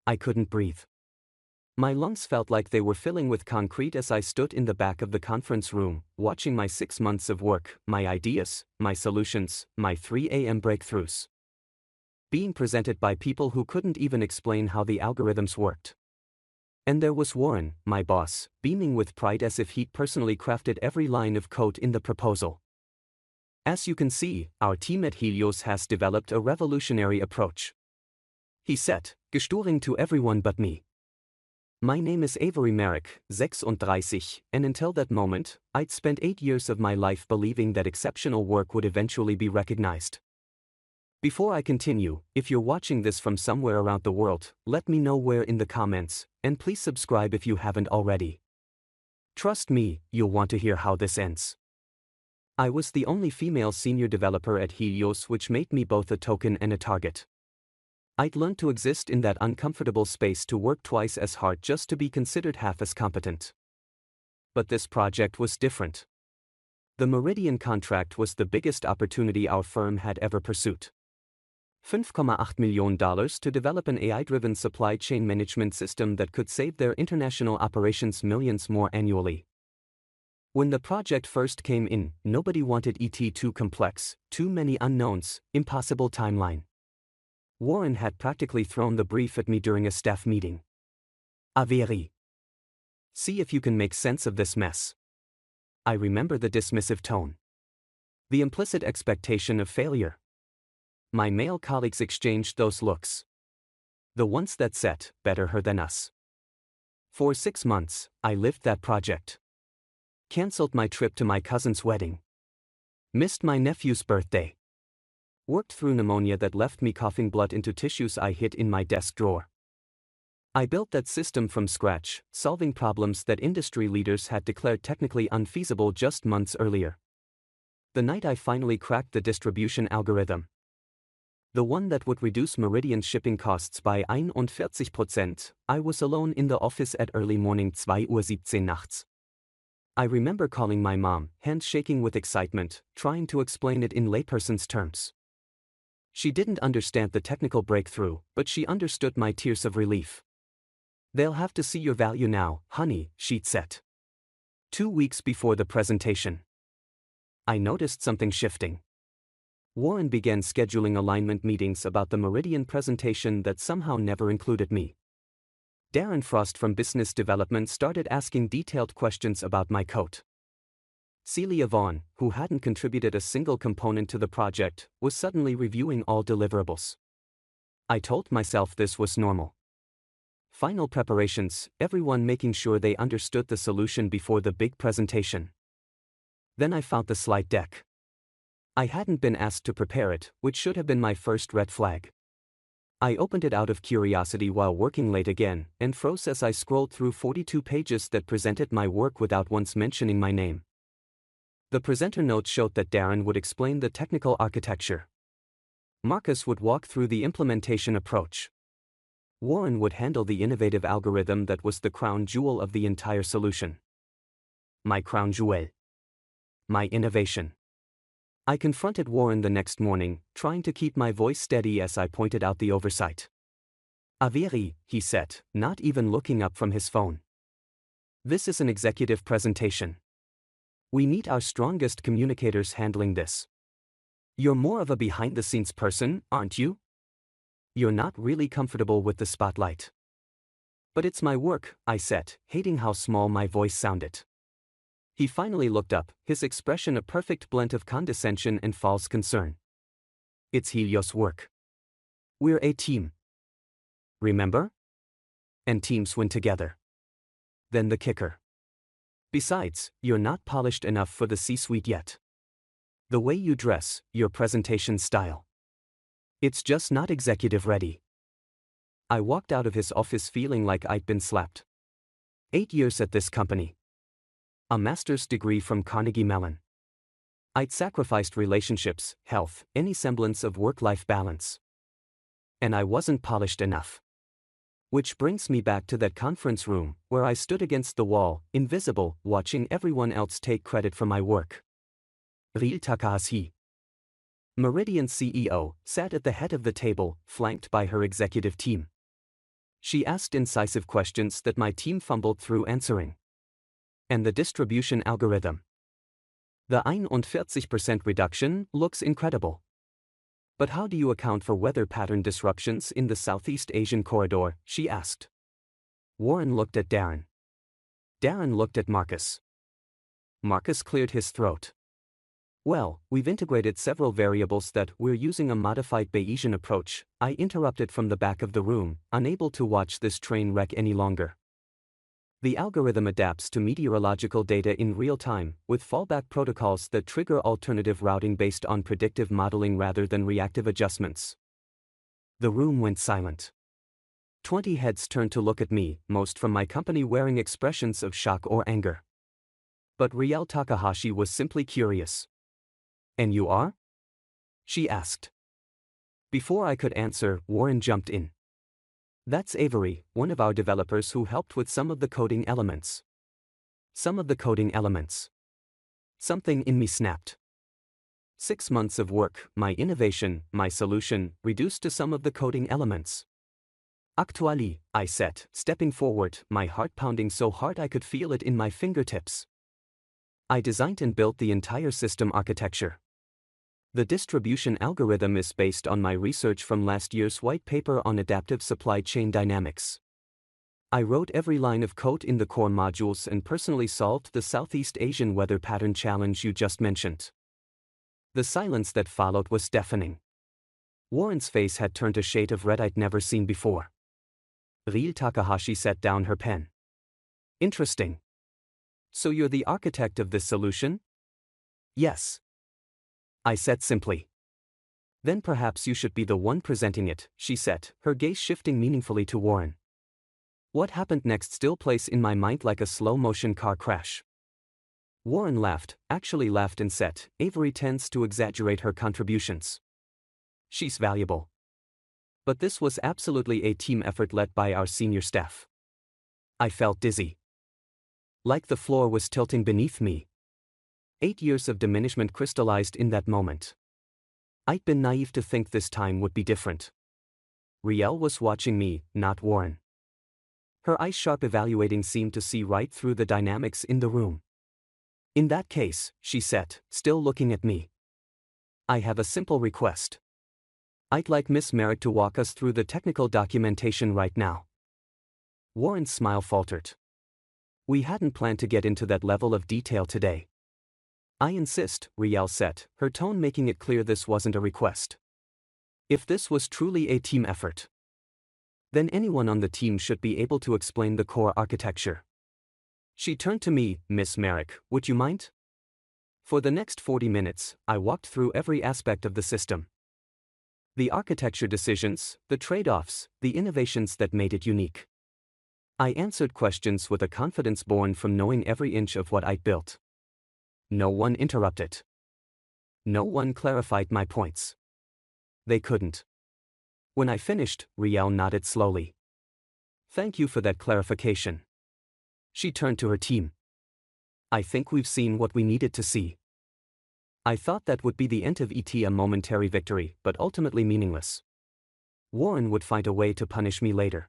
I couldn't breathe. My lungs felt like they were filling with concrete as I stood in the back of the conference room, watching my 6 months of work, my ideas, my solutions, my 3 a.m. breakthroughs, being presented by people who couldn't even explain how the algorithms worked. And there was Warren, my boss, beaming with pride as if he'd personally crafted every line of code in the proposal. As you can see, our team at Helios has developed a revolutionary approach, he said, gesturing to everyone but me. My name is Avery Merrick, 36, and until that moment, I'd spent 8 years of my life believing that exceptional work would eventually be recognized. Before I continue, if you're watching this from somewhere around the world, let me know where in the comments, and please subscribe if you haven't already. Trust me, you'll want to hear how this ends. I was the only female senior developer at Helios, which made me both a token and a target. I'd learned to exist in that uncomfortable space, to work twice as hard just to be considered half as competent. But this project was different. The Meridian contract was the biggest opportunity our firm had ever pursued. $5.8 million to develop an AI-driven supply chain management system that could save their international operations millions more annually. When the project first came in, nobody wanted it too complex, too many unknowns, impossible timeline. Warren had practically thrown the brief at me during a staff meeting. Avery, see if you can make sense of this mess. I remember the dismissive tone, the implicit expectation of failure. My male colleagues exchanged those looks, the ones that said, better her than us. For 6 months, I lived that project. Cancelled my trip to my cousin's wedding. Missed my nephew's birthday. Worked through pneumonia that left me coughing blood into tissues I hid in my desk drawer. I built that system from scratch, solving problems that industry leaders had declared technically unfeasible just months earlier. The night I finally cracked the distribution algorithm, the one that would reduce Meridian's shipping costs by 41%, I was alone in the office at early morning 2:17 Uhr nachts. I remember calling my mom, hands shaking with excitement, trying to explain it in layperson's terms. She didn't understand the technical breakthrough, but she understood my tears of relief. They'll have to see your value now, honey, she'd said. 2 weeks before the presentation, I noticed something shifting. Warren began scheduling alignment meetings about the Meridian presentation that somehow never included me. Darren Frost from business development started asking detailed questions about my code. Celia Vaughn, who hadn't contributed a single component to the project, was suddenly reviewing all deliverables. I told myself this was normal. Final preparations, everyone making sure they understood the solution before the big presentation. Then I found the slide deck. I hadn't been asked to prepare it, which should have been my first red flag. I opened it out of curiosity while working late again, and froze as I scrolled through 42 pages that presented my work without once mentioning my name. The presenter notes showed that Darren would explain the technical architecture. Marcus would walk through the implementation approach. Warren would handle the innovative algorithm that was the crown jewel of the entire solution. My crown jewel. My innovation. I confronted Warren the next morning, trying to keep my voice steady as I pointed out the oversight. Avery, he said, not even looking up from his phone. This is an executive presentation. We need our strongest communicators handling this. You're more of a behind-the-scenes person, aren't you? You're not really comfortable with the spotlight. But it's my work, I said, hating how small my voice sounded. He finally looked up, his expression a perfect blend of condescension and false concern. It's Helios' work. We're a team. Remember? And teams win together. Then the kicker. Besides, you're not polished enough for the C-suite yet. The way you dress, your presentation style. It's just not executive ready. I walked out of his office feeling like I'd been slapped. 8 years at this company. A master's degree from Carnegie Mellon. I'd sacrificed relationships, health, any semblance of work-life balance. And I wasn't polished enough. Which brings me back to that conference room, where I stood against the wall, invisible, watching everyone else take credit for my work. Real Takahashi, Meridian CEO, sat at the head of the table, flanked by her executive team. She asked incisive questions that my team fumbled through answering. And the distribution algorithm. The 41% reduction looks incredible. But how do you account for weather pattern disruptions in the Southeast Asian corridor? She asked. Warren looked at Darren. Darren looked at Marcus. Marcus cleared his throat. Well, we've integrated several variables that we're using a modified Bayesian approach. I interrupted from the back of the room, unable to watch this train wreck any longer. The algorithm adapts to meteorological data in real time, with fallback protocols that trigger alternative routing based on predictive modeling rather than reactive adjustments. The room went silent. 20 heads turned to look at me, most from my company wearing expressions of shock or anger. But Riel Takahashi was simply curious. And you are? She asked. Before I could answer, Warren jumped in. That's Avery, one of our developers who helped with some of the coding elements. Some of the coding elements. Something in me snapped. 6 months of work, my innovation, my solution, reduced to some of the coding elements. Actually, I said, stepping forward, my heart pounding so hard I could feel it in my fingertips. I designed and built the entire system architecture. The distribution algorithm is based on my research from last year's white paper on adaptive supply chain dynamics. I wrote every line of code in the core modules and personally solved the Southeast Asian weather pattern challenge you just mentioned. The silence that followed was deafening. Warren's face had turned a shade of red I'd never seen before. Riel Takahashi set down her pen. Interesting. So you're the architect of this solution? Yes. I said simply. Then perhaps you should be the one presenting it, she said, her gaze shifting meaningfully to Warren. What happened next still plays in my mind like a slow-motion car crash. Warren laughed, actually laughed and said, Avery tends to exaggerate her contributions. She's valuable. But this was absolutely a team effort led by our senior staff. I felt dizzy. Like the floor was tilting beneath me. 8 years of diminishment crystallized in that moment. I'd been naive to think this time would be different. Riel was watching me, not Warren. Her eyes sharp evaluating seemed to see right through the dynamics in the room. In that case, she said, still looking at me. I have a simple request. I'd like Miss Merrick to walk us through the technical documentation right now. Warren's smile faltered. We hadn't planned to get into that level of detail today. I insist, Riel said, her tone making it clear this wasn't a request. If this was truly a team effort, then anyone on the team should be able to explain the core architecture. She turned to me, Miss Merrick, would you mind? For the next 40 minutes, I walked through every aspect of the system. The architecture decisions, the trade-offs, the innovations that made it unique. I answered questions with a confidence born from knowing every inch of what I'd built. No one interrupted. No one clarified my points. They couldn't. When I finished, Riel nodded slowly. Thank you for that clarification. She turned to her team. I think we've seen what we needed to see. I thought that would be the end of ET, a momentary victory, but ultimately meaningless. Warren would find a way to punish me later.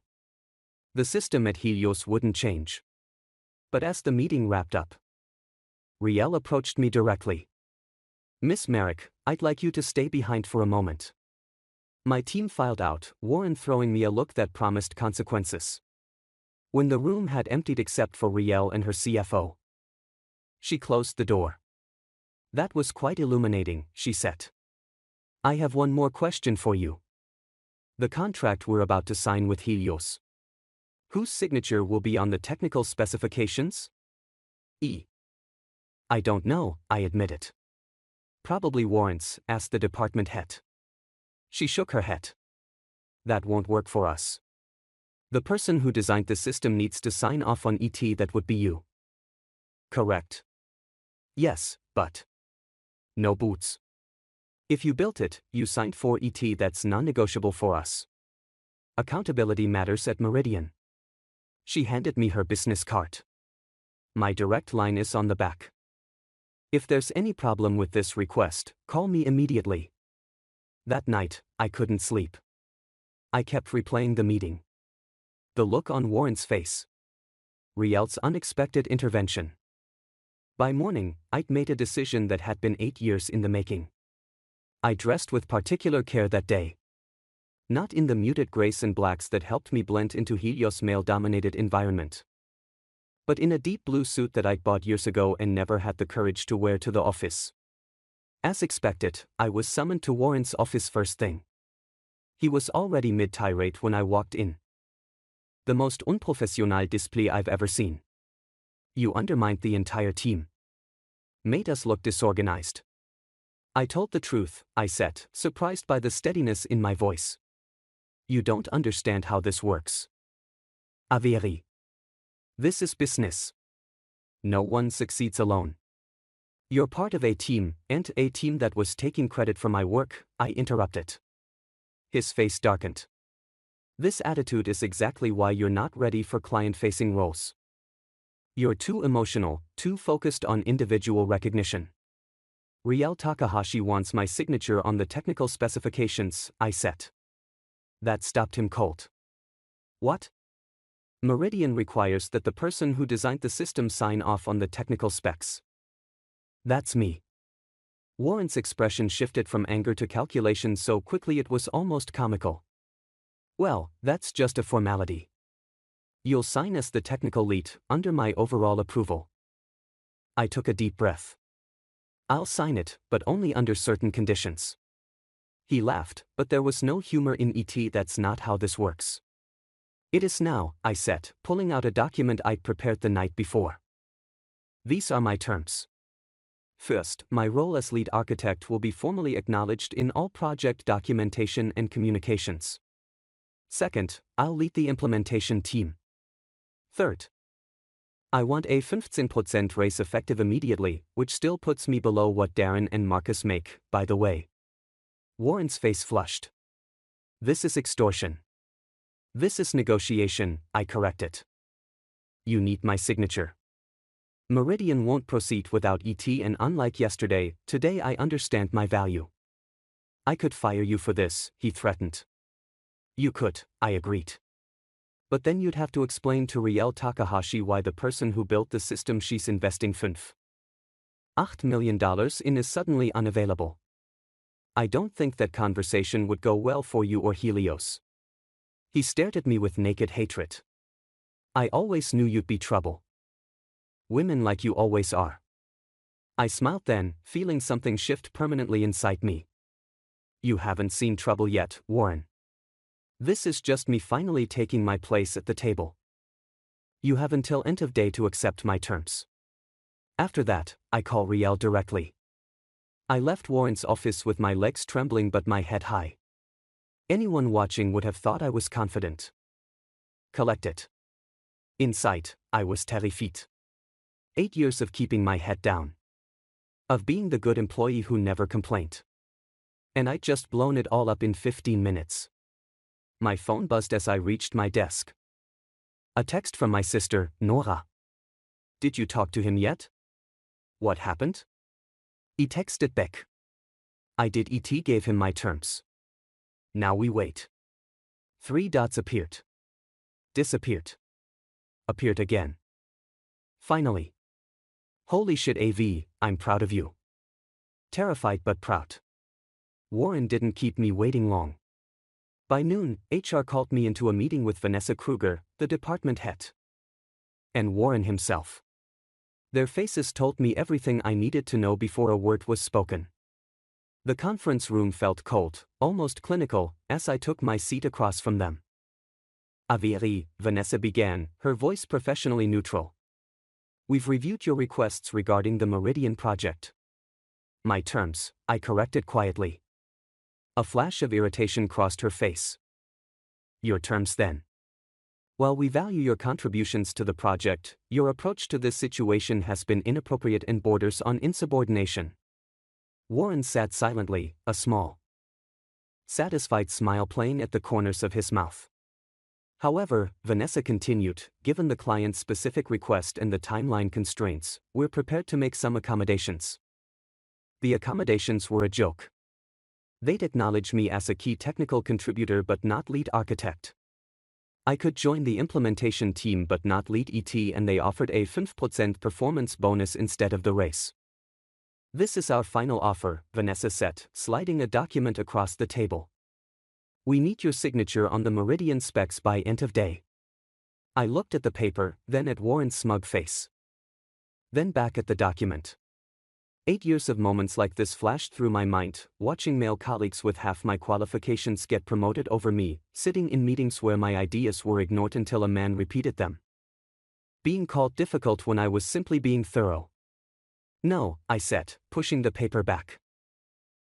The system at Helios wouldn't change. But as the meeting wrapped up, Riel approached me directly. Miss Merrick, I'd like you to stay behind for a moment. My team filed out, Warren throwing me a look that promised consequences. When the room had emptied except for Riel and her CFO, she closed the door. That was quite illuminating, she said. I have one more question for you. The contract we're about to sign with Helios. Whose signature will be on the technical specifications? I don't know, I admitted. Probably Warren's, asked the department head. She shook her head. That won't work for us. The person who designed the system needs to sign off on ET. That would be you. Correct. Yes, but no boots. If you built it, you signed for ET. That's non-negotiable for us. Accountability matters at Meridian. She handed me her business card. My direct line is on the back. If there's any problem with this request, call me immediately. That night, I couldn't sleep. I kept replaying the meeting. The look on Warren's face. Riel's unexpected intervention. By morning, I'd made a decision that had been 8 years in the making. I dressed with particular care that day. Not in the muted grays and blacks that helped me blend into Helios' male-dominated environment, but in a deep blue suit that I'd bought years ago and never had the courage to wear to the office. As expected, I was summoned to Warren's office first thing. He was already mid-tirade when I walked in. The most unprofessional display I've ever seen. You undermined the entire team. Made us look disorganized. I told the truth, I said, surprised by the steadiness in my voice. You don't understand how this works. Averi. This is business. No one succeeds alone. You're part of a team, and a team that was taking credit for my work, I interrupted. His face darkened. This attitude is exactly why you're not ready for client-facing roles. You're too emotional, too focused on individual recognition. Riel Takahashi wants my signature on the technical specifications, I said. That stopped him cold. What? Meridian requires that the person who designed the system sign off on the technical specs. That's me. Warren's expression shifted from anger to calculation so quickly it was almost comical. Well, that's just a formality. You'll sign as the technical lead, under my overall approval. I took a deep breath. I'll sign it, but only under certain conditions. He laughed, but there was no humor in it. That's not how this works. It is now, I said, pulling out a document I'd prepared the night before. These are my terms. First, my role as lead architect will be formally acknowledged in all project documentation and communications. Second, I'll lead the implementation team. Third, I want a 15% raise effective immediately, which still puts me below what Darren and Marcus make, by the way. Warren's face flushed. This is extortion. This is negotiation, I corrected. You need my signature. Meridian won't proceed without ET, and unlike yesterday, today I understand my value. I could fire you for this, he threatened. You could, I agreed. But then you'd have to explain to Riel Takahashi why the person who built the system she's investing $5.8 million in is suddenly unavailable. I don't think that conversation would go well for you or Helios. He stared at me with naked hatred. I always knew you'd be trouble. Women like you always are. I smiled then, feeling something shift permanently inside me. You haven't seen trouble yet, Warren. This is just me finally taking my place at the table. You have until end of day to accept my terms. After that, I call Riel directly. I left Warren's office with my legs trembling but my head high. Anyone watching would have thought I was confident. Collected. Inside, I was terrified. 8 years of keeping my head down. Of being the good employee who never complained. And I'd just blown it all up in 15 minutes. My phone buzzed as I reached my desk. A text from my sister, Nora. Did you talk to him yet? What happened? He texted back. I did. ET gave him my terms. Now we wait. 3 dots appeared. Disappeared. Appeared again. Finally. Holy shit, AV, I'm proud of you. Terrified but proud. Warren didn't keep me waiting long. By noon, HR called me into a meeting with Vanessa Kruger, the department head. And Warren himself. Their faces told me everything I needed to know before a word was spoken. The conference room felt cold, almost clinical, as I took my seat across from them. Averi, Vanessa began, her voice professionally neutral. We've reviewed your requests regarding the Meridian project. My terms, I corrected quietly. A flash of irritation crossed her face. Your terms then. While we value your contributions to the project, your approach to this situation has been inappropriate and borders on insubordination. Warren sat silently, a small, satisfied smile playing at the corners of his mouth. However, Vanessa continued, given the client's specific request and the timeline constraints, we're prepared to make some accommodations. The accommodations were a joke. They'd acknowledge me as a key technical contributor but not lead architect. I could join the implementation team but not lead ET, and they offered a 5% performance bonus instead of the race. This is our final offer, Vanessa said, sliding a document across the table. We need your signature on the Meridian specs by end of day. I looked at the paper, then at Warren's smug face. Then back at the document. 8 years of moments like this flashed through my mind, watching male colleagues with half my qualifications get promoted over me, sitting in meetings where my ideas were ignored until a man repeated them. Being called difficult when I was simply being thorough. No, I said, pushing the paper back.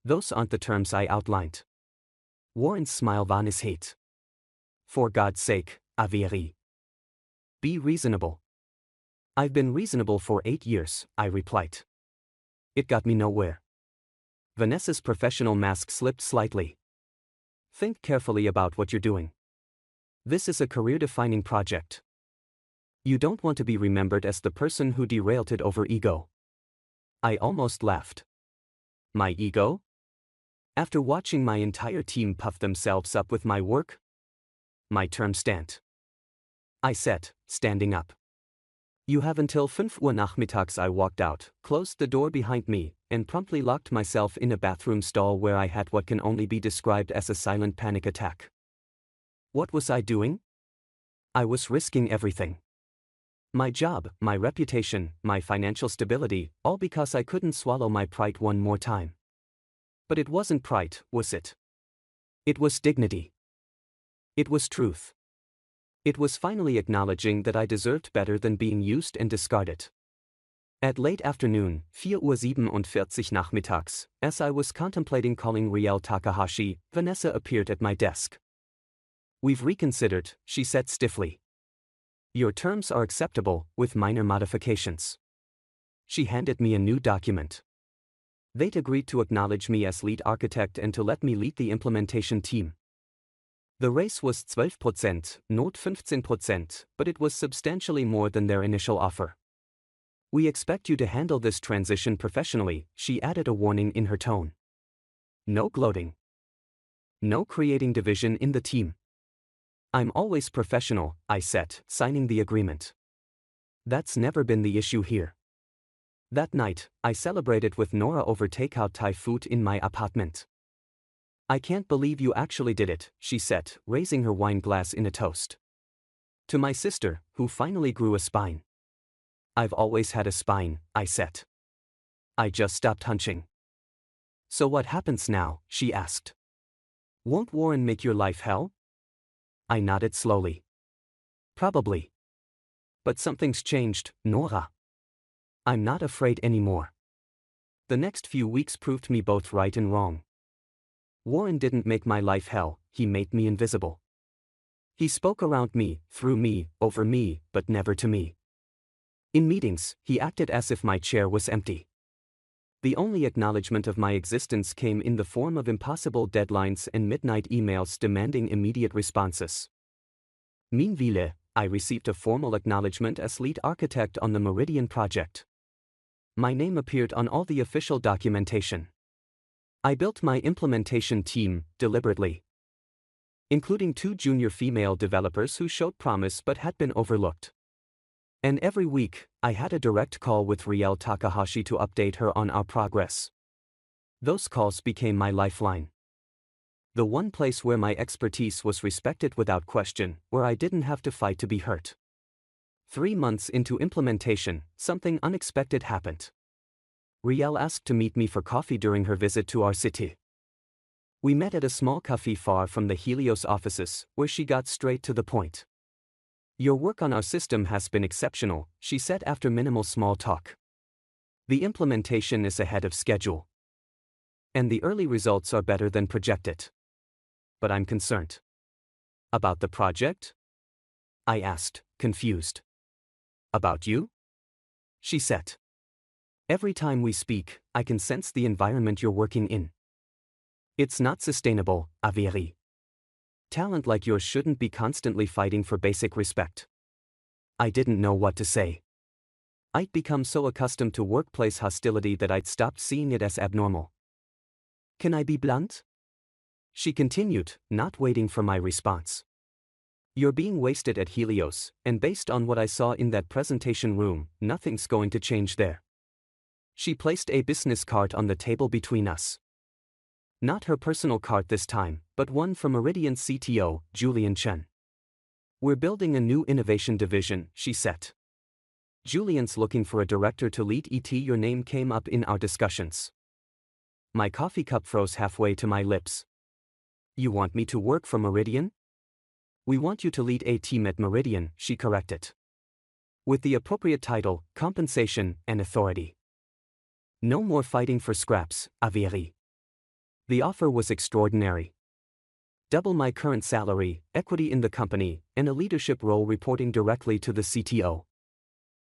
Those aren't the terms I outlined. Warren's smile vanished hate. For God's sake, Avery. Be reasonable. I've been reasonable for 8 years, I replied. It got me nowhere. Vanessa's professional mask slipped slightly. Think carefully about what you're doing. This is a career-defining project. You don't want to be remembered as the person who derailed it over ego. I almost laughed. My ego? After watching my entire team puff themselves up with my work? My term stand. I said, standing up. You have until 5 Uhr nachmittags. I walked out, closed the door behind me, and promptly locked myself in a bathroom stall where I had what can only be described as a silent panic attack. What was I doing? I was risking everything. My job, my reputation, my financial stability, all because I couldn't swallow my pride one more time. But it wasn't pride, was it? It was dignity. It was truth. It was finally acknowledging that I deserved better than being used and discarded. At late afternoon, 4:47 nachmittags, as I was contemplating calling Riel Takahashi, Vanessa appeared at my desk. We've reconsidered, she said stiffly. Your terms are acceptable, with minor modifications. She handed me a new document. They'd agreed to acknowledge me as lead architect and to let me lead the implementation team. The raise was 12%, not 15%, but it was substantially more than their initial offer. We expect you to handle this transition professionally, she added a warning in her tone. No gloating. No creating division in the team. I'm always professional, I said, signing the agreement. That's never been the issue here. That night, I celebrated with Nora over takeout Thai food in my apartment. I can't believe you actually did it, she said, raising her wine glass in a toast. To my sister, who finally grew a spine. I've always had a spine, I said. I just stopped hunching. So what happens now, she asked. Won't Warren make your life hell? I nodded slowly. Probably. But something's changed, Nora. I'm not afraid anymore. The next few weeks proved me both right and wrong. Warren didn't make my life hell, he made me invisible. He spoke around me, through me, over me, but never to me. In meetings, he acted as if my chair was empty. The only acknowledgement of my existence came in the form of impossible deadlines and midnight emails demanding immediate responses. Meanwhile, I received a formal acknowledgement as lead architect on the Meridian project. My name appeared on all the official documentation. I built my implementation team, deliberately. Including 2 junior female developers who showed promise but had been overlooked. And every week, I had a direct call with Riel Takahashi to update her on our progress. Those calls became my lifeline. The one place where my expertise was respected without question, where I didn't have to fight to be heard. 3 months into implementation, something unexpected happened. Riel asked to meet me for coffee during her visit to our city. We met at a small cafe far from the Helios offices, where she got straight to the point. Your work on our system has been exceptional, she said after minimal small talk. The implementation is ahead of schedule. And the early results are better than projected. But I'm concerned. About the project? I asked, confused. About you? She said. Every time we speak, I can sense the environment you're working in. It's not sustainable, Avery. Talent like yours shouldn't be constantly fighting for basic respect. I didn't know what to say. I'd become so accustomed to workplace hostility that I'd stopped seeing it as abnormal. Can I be blunt? She continued, not waiting for my response. You're being wasted at Helios, and based on what I saw in that presentation room, nothing's going to change there. She placed a business card on the table between us. Not her personal card this time, but one from Meridian's CTO, Julian Chen. We're building a new innovation division, she said. Julian's looking for a director to lead it. Your name came up in our discussions. My coffee cup froze halfway to my lips. You want me to work for Meridian? We want you to lead a team at Meridian, she corrected. With the appropriate title, compensation, and authority. No more fighting for scraps, Averi. The offer was extraordinary. Double my current salary, equity in the company, and a leadership role reporting directly to the CTO.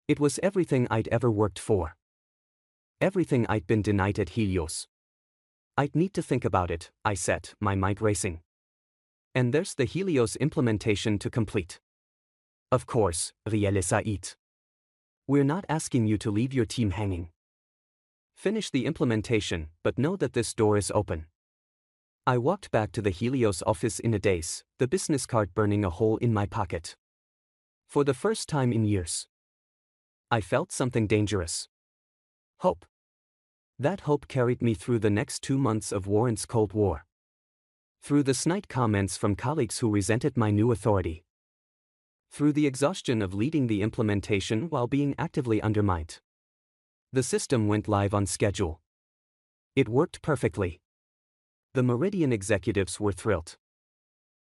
It was everything I'd ever worked for. Everything I'd been denied at Helios. I'd need to think about it, I said, my mind racing. And there's the Helios implementation to complete. Of course, réalisa it. We're not asking you to leave your team hanging. Finish the implementation, but know that this door is open. I walked back to the Helios office in a daze, the business card burning a hole in my pocket. For the first time in years, I felt something dangerous. Hope. That hope carried me through the next 2 months of Warren's Cold War. Through the snide comments from colleagues who resented my new authority. Through the exhaustion of leading the implementation while being actively undermined. The system went live on schedule. It worked perfectly. The Meridian executives were thrilled.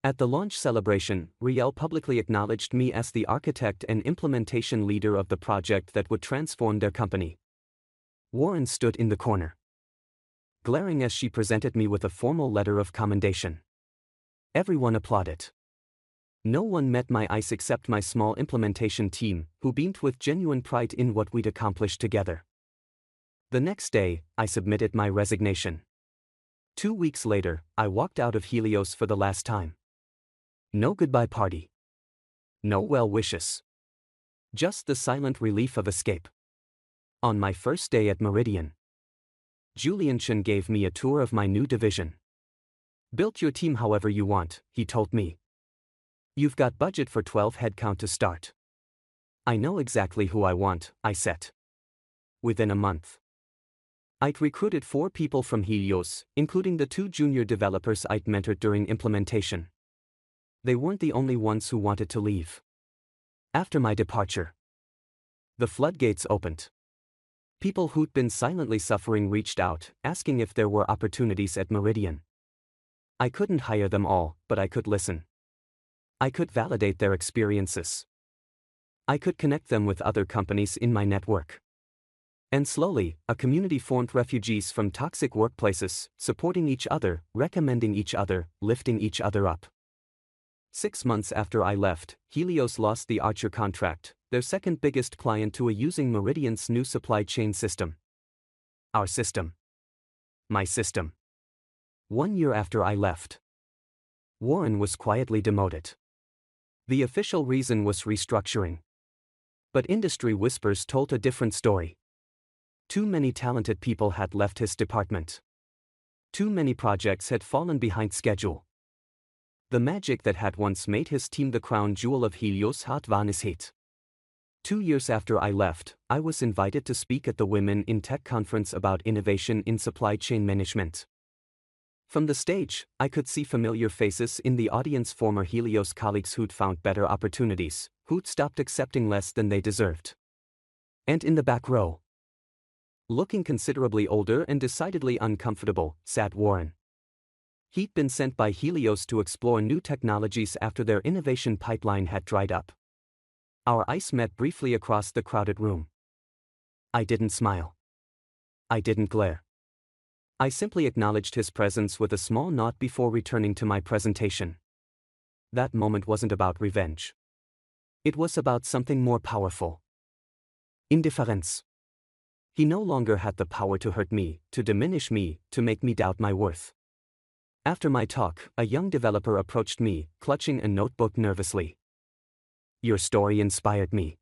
At the launch celebration, Riel publicly acknowledged me as the architect and implementation leader of the project that would transform their company. Warren stood in the corner, glaring as she presented me with a formal letter of commendation. Everyone applauded. No one met my eyes except my small implementation team, who beamed with genuine pride in what we'd accomplished together. The next day, I submitted my resignation. 2 weeks later, I walked out of Helios for the last time. No goodbye party. No well wishes. Just the silent relief of escape. On my first day at Meridian, Julian Chen gave me a tour of my new division. Build your team however you want, he told me. You've got budget for 12 headcount to start. I know exactly who I want, I said. Within a month, I'd recruited 4 people from Helios, including the 2 junior developers I'd mentored during implementation. They weren't the only ones who wanted to leave. After my departure, the floodgates opened. People who'd been silently suffering reached out, asking if there were opportunities at Meridian. I couldn't hire them all, but I could listen. I could validate their experiences. I could connect them with other companies in my network. And slowly, a community formed, refugees from toxic workplaces, supporting each other, recommending each other, lifting each other up. 6 months after I left, Helios lost the Archer contract, their second biggest client, to using Meridian's new supply chain system. Our system. My system. 1 year after I left, Warren was quietly demoted. The official reason was restructuring. But industry whispers told a different story. Too many talented people had left his department. Too many projects had fallen behind schedule. The magic that had once made his team the crown jewel of Helios had vanished. 2 years after I left, I was invited to speak at the Women in Tech conference about innovation in supply chain management. From the stage, I could see familiar faces in the audience, former Helios colleagues who'd found better opportunities, who'd stopped accepting less than they deserved. And in the back row, looking considerably older and decidedly uncomfortable, sat Warren. He'd been sent by Helios to explore new technologies after their innovation pipeline had dried up. Our eyes met briefly across the crowded room. I didn't smile. I didn't glare. I simply acknowledged his presence with a small nod before returning to my presentation. That moment wasn't about revenge. It was about something more powerful. Indifference. He no longer had the power to hurt me, to diminish me, to make me doubt my worth. After my talk, a young developer approached me, clutching a notebook nervously. Your story inspired me,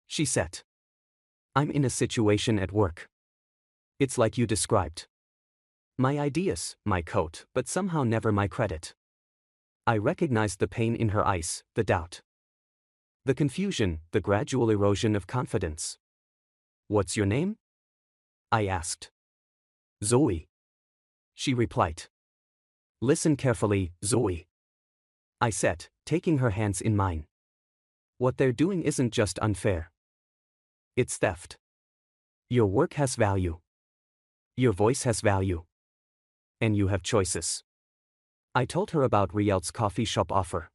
she said. I'm in a situation at work. It's like you described. My ideas, my code, but somehow never my credit. I recognized the pain in her eyes, the doubt. The confusion, the gradual erosion of confidence. "What's your name?" I asked. "Zoe." She replied. "Listen carefully, Zoe," I said, taking her hands in mine. "What they're doing isn't just unfair. It's theft. Your work has value. Your voice has value. And you have choices." I told her about Riel's coffee shop offer.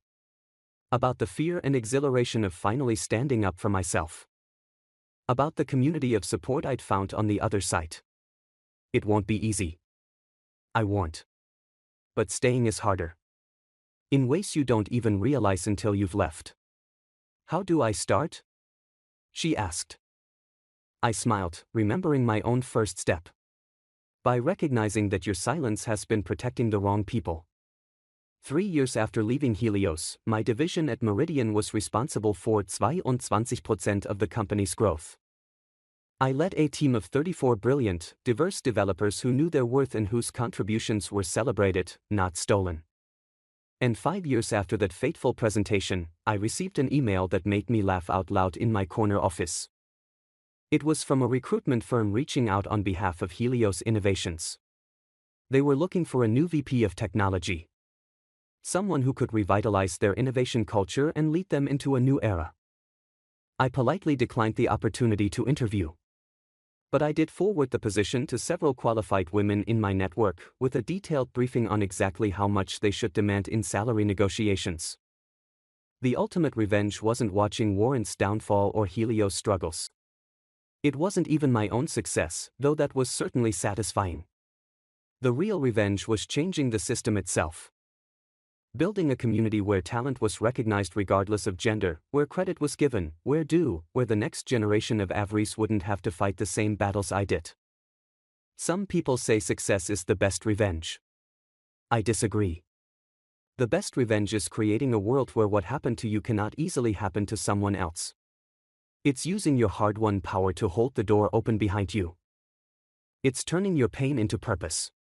About the fear and exhilaration of finally standing up for myself. About the community of support I'd found on the other side. It won't be easy. I warned. But staying is harder. In ways you don't even realize until you've left. "How do I start?" she asked. I smiled, remembering my own first step. By recognizing that your silence has been protecting the wrong people. 3 years after leaving Helios, my division at Meridian was responsible for 22% of the company's growth. I led a team of 34 brilliant, diverse developers who knew their worth and whose contributions were celebrated, not stolen. And 5 years after that fateful presentation, I received an email that made me laugh out loud in my corner office. It was from a recruitment firm reaching out on behalf of Helios Innovations. They were looking for a new VP of technology. Someone who could revitalize their innovation culture and lead them into a new era. I politely declined the opportunity to interview. But I did forward the position to several qualified women in my network, with a detailed briefing on exactly how much they should demand in salary negotiations. The ultimate revenge wasn't watching Warren's downfall or Helios' struggles. It wasn't even my own success, though that was certainly satisfying. The real revenge was changing the system itself. Building a community where talent was recognized regardless of gender, where credit was given, where the next generation of Averies wouldn't have to fight the same battles I did. Some people say success is the best revenge. I disagree. The best revenge is creating a world where what happened to you cannot easily happen to someone else. It's using your hard-won power to hold the door open behind you. It's turning your pain into purpose.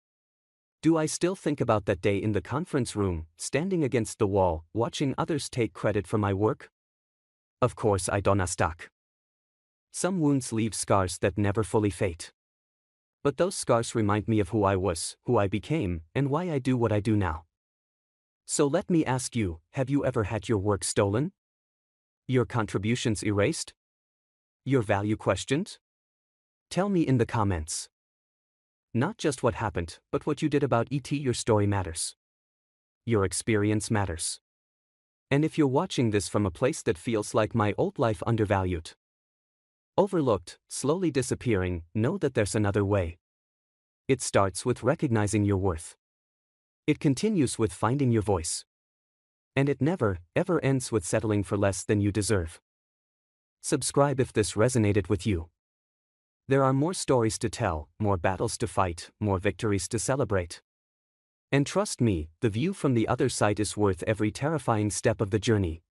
Do I still think about that day in the conference room, standing against the wall, watching others take credit for my work? Of course I donnerstag. Some wounds leave scars that never fully fade. But those scars remind me of who I was, who I became, and why I do what I do now. So let me ask you, have you ever had your work stolen? Your contributions erased? Your value questioned? Tell me in the comments. Not just what happened, but what you did about it. Your story matters. Your experience matters. And if you're watching this from a place that feels like my old life, undervalued, overlooked, slowly disappearing, know that there's another way. It starts with recognizing your worth. It continues with finding your voice. And it never, ever ends with settling for less than you deserve. Subscribe if this resonated with you. There are more stories to tell, more battles to fight, more victories to celebrate. And trust me, the view from the other side is worth every terrifying step of the journey.